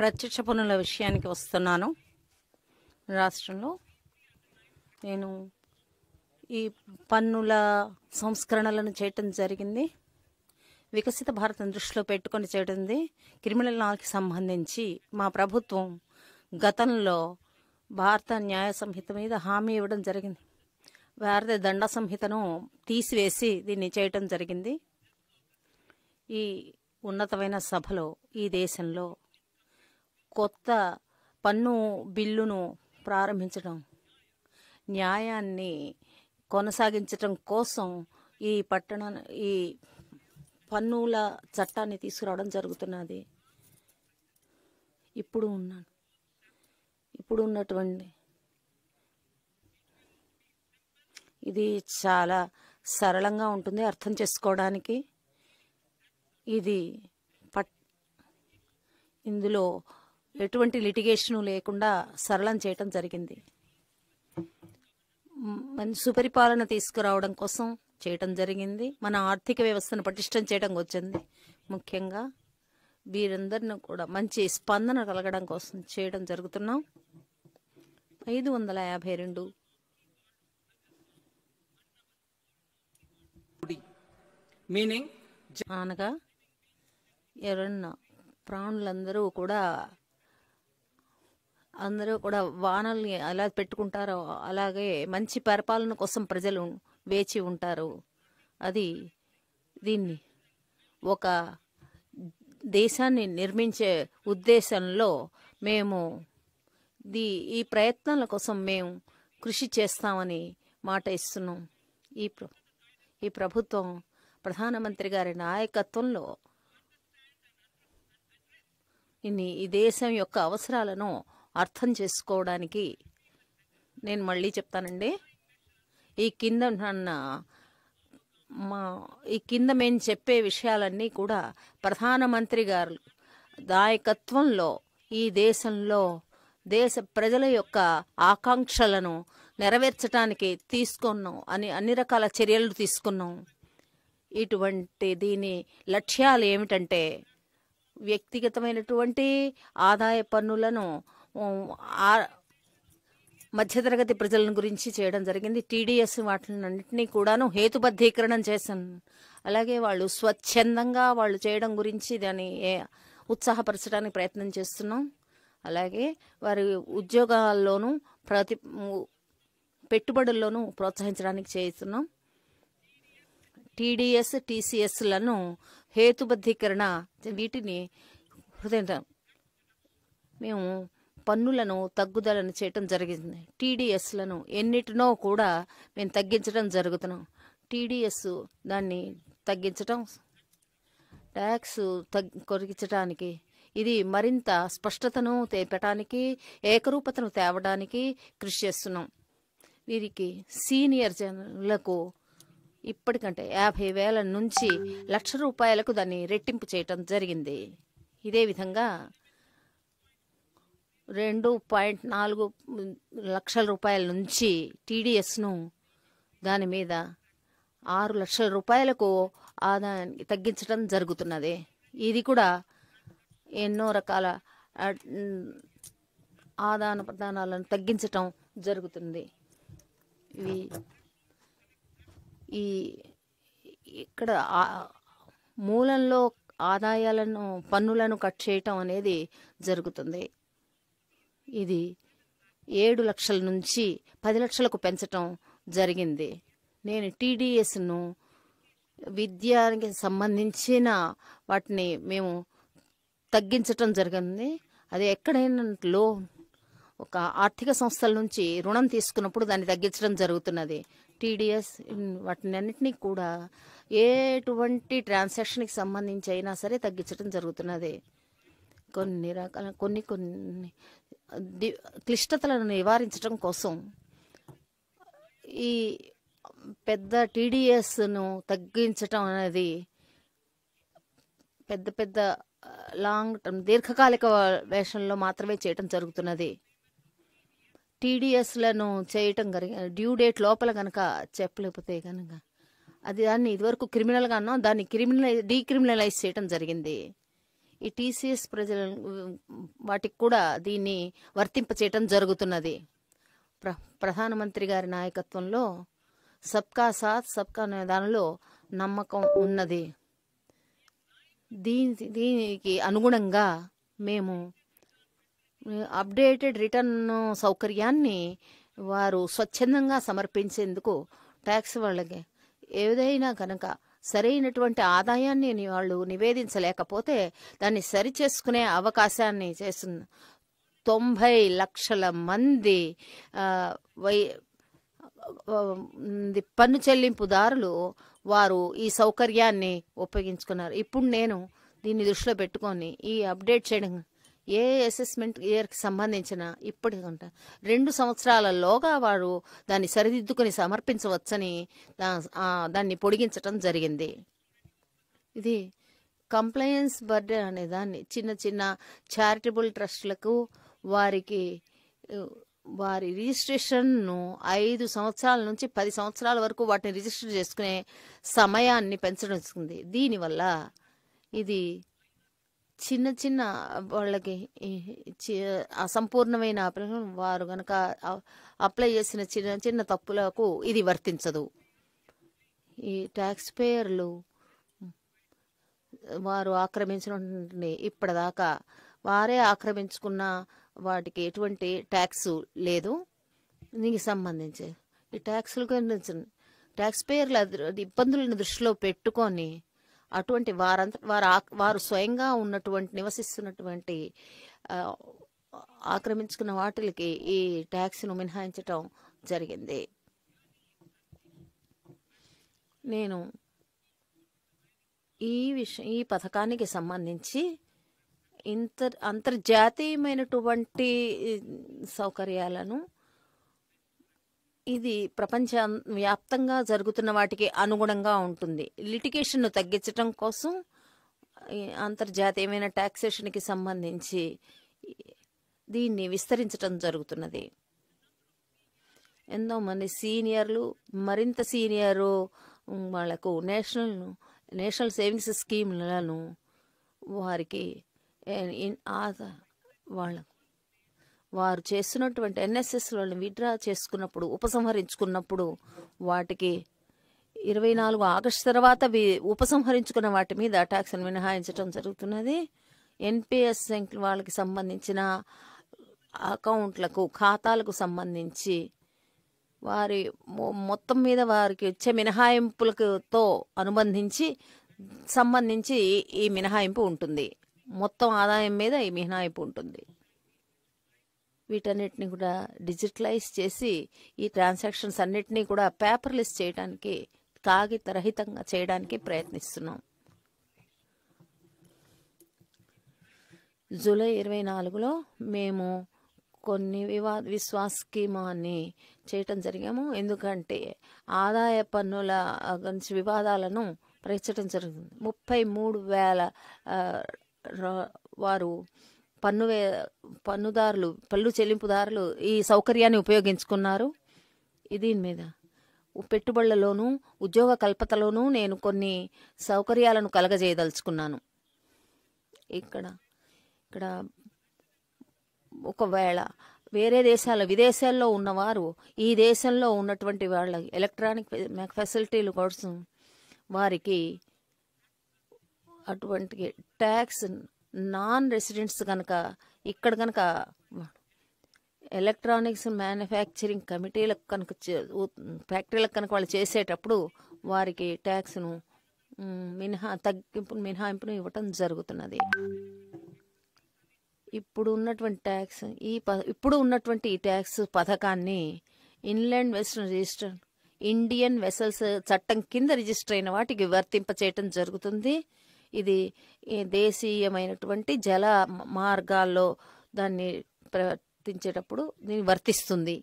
ప్రత్యక్ష పన్నుల విషయానికి వస్తున్నాను. రాష్ట్రంలో నేను ఈ పన్నుల సంస్కరణలను చేయటం జరిగింది. వికసిత భారతం దృష్టిలో పెట్టుకొని చేయటంది. క్రిమినల్ లాకి సంబంధించి మా ప్రభుత్వం గతంలో భారత న్యాయ సంహిత మీద హామీ ఇవ్వడం జరిగింది. భారత దండ సంహితను తీసివేసి దీన్ని చేయటం జరిగింది. ఈ ఉన్నతమైన సభలో ఈ దేశంలో కొత్త పన్ను బిల్లును ప్రారంభించడం, న్యాయాన్ని కొనసాగించటం కోసం ఈ పన్నుల చట్టాన్ని తీసుకురావడం జరుగుతున్నది. ఇప్పుడు ఉన్నటువంటి ఇది చాలా సరళంగా ఉంటుంది అర్థం చేసుకోవడానికి. ఇది ఇందులో ఎటువంటి లిటిగేషను లేకుండా సరళం చేయటం జరిగింది. మంచి సుపరిపాలన తీసుకురావడం కోసం చేయటం జరిగింది. మన ఆర్థిక వ్యవస్థను పటిష్టం చేయడం వచ్చింది. ముఖ్యంగా వీరందరిని కూడా మంచి స్పందన కలగడం కోసం చేయడం జరుగుతున్నాం. 552 మీనింగ్ అనగా ఎవరన్నా ప్రాణులందరూ కూడా వానల్ని ఎలా పెట్టుకుంటారో అలాగే మంచి పరిపాలన కోసం ప్రజలు వేచి ఉంటారు. దీన్ని ఒక దేశాన్ని నిర్మించే ఉద్దేశంలో మేము ఈ ప్రయత్నాల కోసం మేము కృషి చేస్తామని మాట ఇస్తున్నాం. ఈ ప్రభుత్వం ప్రధానమంత్రి గారి నాయకత్వంలో ఈ దేశం యొక్క అవసరాలను అర్థం చేసుకోవడానికి నేను మళ్ళీ చెప్తానండి. ఈ కింద మేము చెప్పే విషయాలన్నీ కూడా ప్రధానమంత్రి గారు నాయకత్వంలో ఈ దేశంలో దేశ ప్రజల యొక్క ఆకాంక్షలను నెరవేర్చడానికి తీసుకున్నాం అన్ని రకాల చర్యలు తీసుకున్నాం. దీని లక్ష్యాలు ఏమిటంటే వ్యక్తిగతమైనటువంటి ఆదాయ పన్నులను మధ్యతరగతి ప్రజల గురించి చేయడం జరిగింది. టీడీఎస్ వాటినన్నింటినీ కూడాను హేతుబద్ధీకరణం చేశాను. అలాగే వాళ్ళు స్వచ్ఛందంగా వాళ్ళు చేయడం గురించి దాన్ని ఉత్సాహపరచడానికి ప్రయత్నం చేస్తున్నాం. అలాగే వారి ఉద్యోగాల్లోనూ పెట్టుబడుల్లోనూ ప్రోత్సహించడానికి చేస్తున్నాం. టీడీఎస్ టీసీఎస్లను హేతుబద్ధీకరణ వీటిని మేము పన్నులను తగ్గుదలను చేయటం జరిగింది. టీడీఎస్లను ఎన్నిటినో కూడా మేము తగ్గించడం జరుగుతున్నాం. టీడీఎస్ దాన్ని తగ్గించటం, ట్యాక్స్ కొరిగించడానికి ఇది మరింత స్పష్టతను తేపటానికి ఏకరూపతను తేవడానికి కృషి చేస్తున్నాం. వీరికి సీనియర్ జనులకు ఇప్పటికంటే 50,000 నుంచి ₹1,00,000 దాన్ని రెట్టింపు చేయటం జరిగింది. ఇదే విధంగా 2.4 లక్షల రూపాయల నుంచి టీడీఎస్ను దాని మీద ₹6,00,000 ఆదాయాన్ని తగ్గించడం జరుగుతున్నది. ఇది కూడా ఎన్నో రకాల ఆదాన ప్రదానాలను తగ్గించటం జరుగుతుంది. ఇక్కడ మూలంలో పన్నులను కట్ చేయటం అనేది జరుగుతుంది. ఇది 7 లక్షల నుంచి 10 లక్షలకు పెంచటం జరిగింది. నేను టీడీఎస్ను విద్యానికి సంబంధించిన వాటిని మేము తగ్గించటం జరిగింది. అది ఎక్కడైనా ఒక ఆర్థిక సంస్థల నుంచి రుణం తీసుకున్నప్పుడు దాన్ని తగ్గించడం జరుగుతున్నది. టీడీఎస్ వాటిని అన్నింటినీ కూడా ఎటువంటి ట్రాన్సాక్షన్కి సంబంధించి అయినా సరే తగ్గించడం జరుగుతున్నది. కొన్ని క్లిష్టతలను నివారించడం కోసం ఈ పెద్ద టీడీఎస్ను తగ్గించటం అనేది పెద్ద లాంగ్ టర్మ్ దీర్ఘకాలిక వేషంలో మాత్రమే చేయటం జరుగుతున్నది. టీడీఎస్లను చేయటం డ్యూ డేట్ లోపల కనుక చెప్పలేకపోతే కనుక దాన్ని ఇదివరకు క్రిమినల్గా అన్నాం, దాన్ని డీక్రిమినలైజ్ చేయటం జరిగింది. ఈ టీసీఎస్ ప్రజల వాటికి కూడా దీన్ని వర్తింపచేయటం జరుగుతున్నది. ప్రధానమంత్రి గారి నాయకత్వంలో సబ్కా సాత్ సబ్కా దానిలో నమ్మకం ఉన్నది. దీనికి అనుగుణంగా మేము అప్డేటెడ్ రిటర్న్ సౌకర్యాన్ని వారు స్వచ్ఛందంగా సమర్పించేందుకు ట్యాక్స్ వాళ్ళకి ఏదైనా కనుక సరైనటువంటి ఆదాయాన్ని వాళ్ళు నివేదించలేకపోతే దాన్ని సరిచేసుకునే అవకాశాన్ని చేస్తుంది. 90 లక్షల మంది పన్ను చెల్లింపుదారులు వారు ఈ సౌకర్యాన్ని ఉపయోగించుకున్నారు. ఇప్పుడు నేను దీన్ని దృష్టిలో పెట్టుకొని ఈ అప్డేట్ చేయడం ఏ అసెస్మెంట్ ఇయర్కి సంబంధించిన ఇప్పటికంటే 2 సంవత్సరాలలోగా వారు దాన్ని సరిదిద్దుకుని సమర్పించవచ్చని దాన్ని పొడిగించటం జరిగింది. ఇది కంప్లయన్స్ బర్డెన్ అనే దాన్ని చిన్న చిన్న చారిటబుల్ ట్రస్టులకు వారి రిజిస్ట్రేషన్ను 5 సంవత్సరాల నుంచి 10 సంవత్సరాల వరకు వాటిని రిజిస్టర్ చేసుకునే సమయాన్ని పెంచడం జరుగుతుంది. దీనివల్ల ఇది చిన్న చిన్న వాళ్ళకి అసంపూర్ణమైన వారు కనుక అప్లై చేసిన చిన్న చిన్న తప్పులకు ఇది వర్తించదు. ఈ ట్యాక్స్ పేయర్లు వారు ఆక్రమించిన ఇప్పటిదాకా వారే ఆక్రమించుకున్న వాటికి ఎటువంటి ట్యాక్స్ లేదు. దీనికి సంబంధించి ఈ ట్యాక్స్ల గురించి ట్యాక్స్ పేయర్ల ఇబ్బందులను దృష్టిలో పెట్టుకొని అటువంటి వారు స్వయంగా నివసిస్తున్నటువంటి ఆక్రమించుకున్న వాటికి ఈ ట్యాక్స్ను మినహాయించటం జరిగింది. నేను ఈ పథకానికి సంబంధించి అంతర్జాతీయమైనటువంటి సౌకర్యాలను ఇది ప్రపంచ వ్యాప్తంగా జరుగుతున్న వాటికి అనుగుణంగా ఉంటుంది. లిటిగేషన్ను తగ్గించడం కోసం అంతర్జాతీయమైన టాక్సేషన్కి సంబంధించి దీన్ని విస్తరించడం జరుగుతున్నది. ఎంతోమంది సీనియర్లు మరింత సీనియరు వాళ్లకు నేషనల్ సేవింగ్స్ స్కీమ్లను వారికి వారు చేస్తున్నటువంటి ఎన్ఎస్ఎస్లను విత్డ్రా చేసుకున్నప్పుడు ఉపసంహరించుకున్నప్పుడు వాటికి 24 ఆగస్టు తర్వాత ఉపసంహరించుకున్న వాటి మీద ట్యాక్స్ను మినహాయించడం జరుగుతున్నది. ఎన్పిఎస్ వాళ్ళకి సంబంధించిన ఖాతాలకు సంబంధించి వారి మొత్తం మీద వారికి వచ్చే మినహాయింపులతో సంబంధించి ఈ మినహాయింపు ఉంటుంది. మొత్తం ఆదాయం మీద ఈ మినహాయింపు ఉంటుంది. వీటన్నిటిని కూడా డిజిటలైజ్ చేసి ఈ ట్రాన్సాక్షన్స్ అన్నిటినీ కూడా పేపర్లెస్ చేయడానికి, కాగితరహితంగా చేయడానికి ప్రయత్నిస్తున్నాం. జూలై 24లో మేము కొన్ని విశ్వాస్ స్కీమాన్ని చేయటం జరిగాము. ఎందుకంటే ఆదాయ పన్నుల గురించి వివాదాలను ప్రకటించడం జరుగుతుంది. 33,000 వారు పన్ను చెల్లింపుదారులు ఈ సౌకర్యాన్ని ఉపయోగించుకున్నారు. దీని మీద పెట్టుబడులలోనూ ఉద్యోగ కల్పతలోనూ నేను కొన్ని సౌకర్యాలను కలగజేయదలుచుకున్నాను. ఇక్కడ ఒకవేళ వేరే విదేశాల్లో ఉన్నవారు ఈ దేశంలో ఉన్నటువంటి వాళ్ళ ఎలక్ట్రానిక్ ఫెసిలిటీల కోసం వారికి అటువంటి ట్యాక్స్ నాన్ రెసిడెంట్స్ కనుక ఇక్కడ కనుక ఎలక్ట్రానిక్స్ మ్యానుఫ్యాక్చరింగ్ కమిటీలకు కనుక ఫ్యాక్టరీలకు కనుక వాళ్ళు చేసేటప్పుడు వారికి ట్యాక్స్ను మినహాయింపును ఇవ్వటం జరుగుతున్నది. ఇప్పుడు ఉన్నటువంటి ఈ ట్యాక్స్ పథకాన్ని inland western register Indian vessels చట్టం కింద రిజిస్టర్ అయిన వాటికి వర్తింపచేయటం జరుగుతుంది. ఇది దేశీయమైనటువంటి జల మార్గాల్లో దాన్ని ప్రవర్తించేటప్పుడు దీన్ని వర్తిస్తుంది.